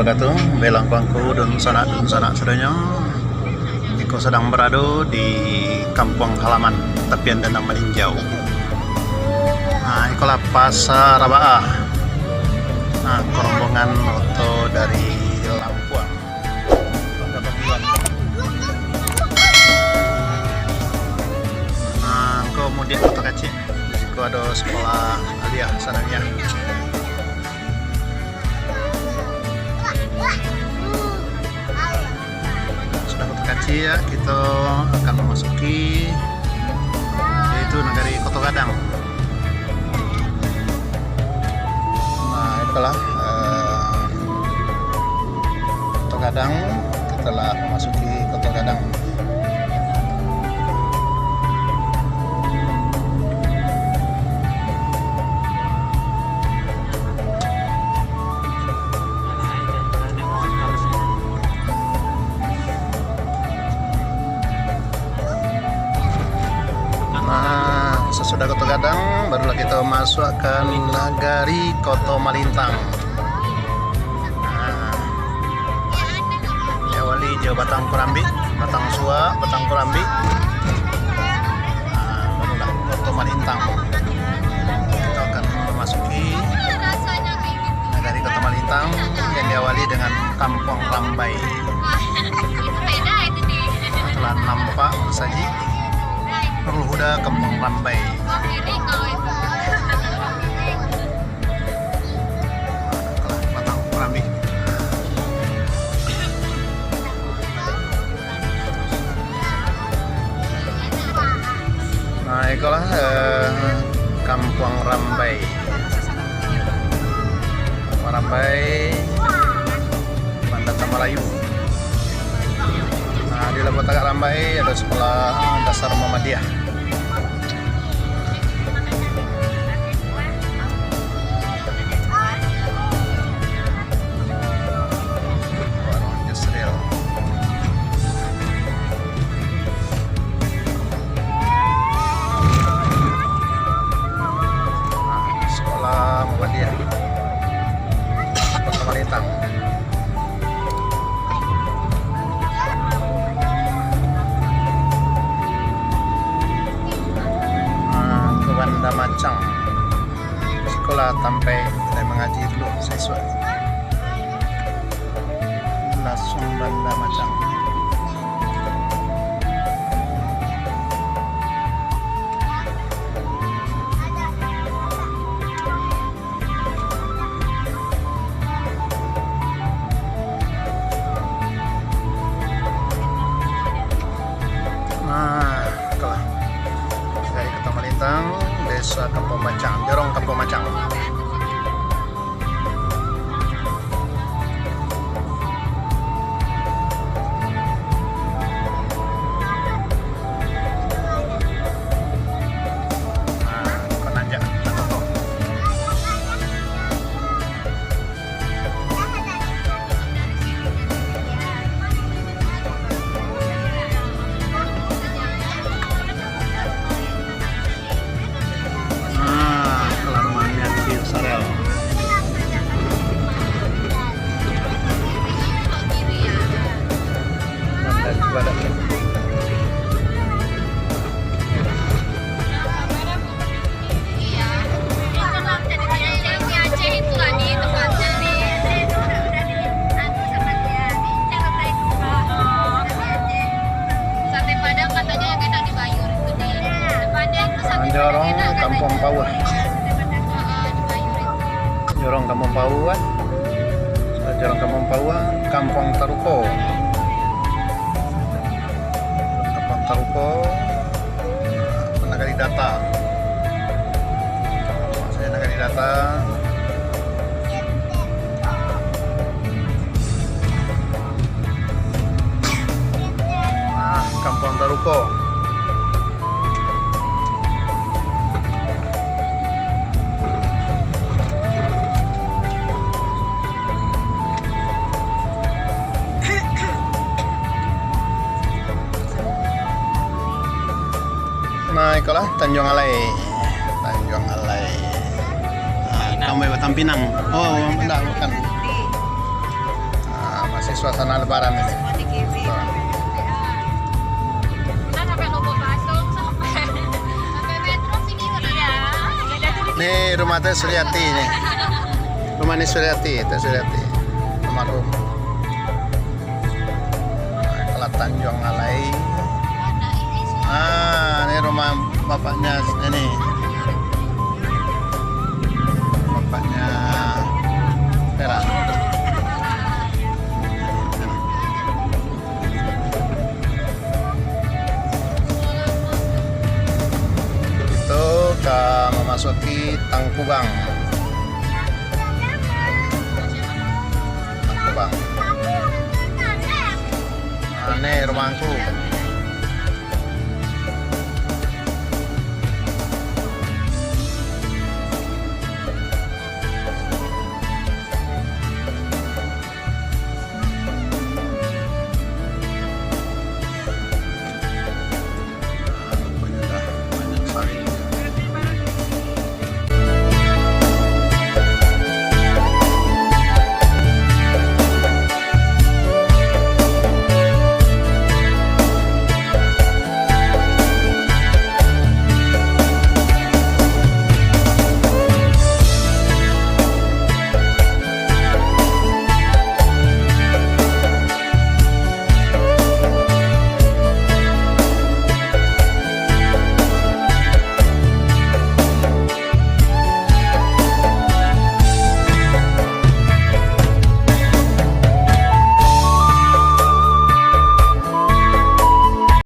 wabarakatuh. Belang kuangku dan sanak sedanya. Iko sedang berada di kampung halaman tepian Danau Meninjau. Nah, ikolah pasar Rabaah. Nah, rombongan oto dari Lampung. Nah, kemudian kota kecil. Iko ada sekolah aliyah sananya. Ya, kita akan memasuki yaitu negari Koto Gadang. Nah, itulah Koto Gadang. Kita telah memasuki Koto Gadang. Sesudah Koto Gadang, barulah kita masuk ke nagari Koto Malintang. Nah, diawali jauh Batang Kurambi, Batang Sua, Batang Kurambi. Nah, barulah Koto Malintang. Kita akan memasuki nagari Koto Malintang yang diawali dengan Kampung Rambai. Telah nampak saji Perluhuda Kampung Rambai. Batang Kurambi. Nah, itulah Kampung Rambai. Rambai, Bandar Melayu. Nah, di Lembaga Rambai ada sekolah dasar Muhammadiyah. Sekolah Muhammadiyah Kota Malintang. Banda Macang, sekolah sampai saya mengaji dulu siswa langsung Banda Macang. Nah, telah dari Kota Malintang, Desa Kampung Macang, Jorong Kampung Macang. Nah, Konanjak, Tanoto. Jorong Kampung Pauh. Jorong Kampung Pauh. Jorong Kampung Pauh, Kampung Taruko. Kampung Taruko, Nagari Data. Saya Nagari Data. Nah, Kampung Taruko. Nah, itulah Tanjung Alai. Tanjung Alai. Nah, Tambay Batang Pinang. Oh, enggak, bukan. masih suasana lebaran ini. Semua dikirim. Tuh. Kita sampai Lobo Basung sampai metro sini udah. Iya. Ini rumah Teh Suryati nih. Rumah ini Suryati, Teh Suryati. Almarhum. Kelat Tanjung Alai. Ini rumah bapaknya ini. Bapaknya Vera. Itu ke memasuki Tangkubang. Tangkubang. Ini rumahku.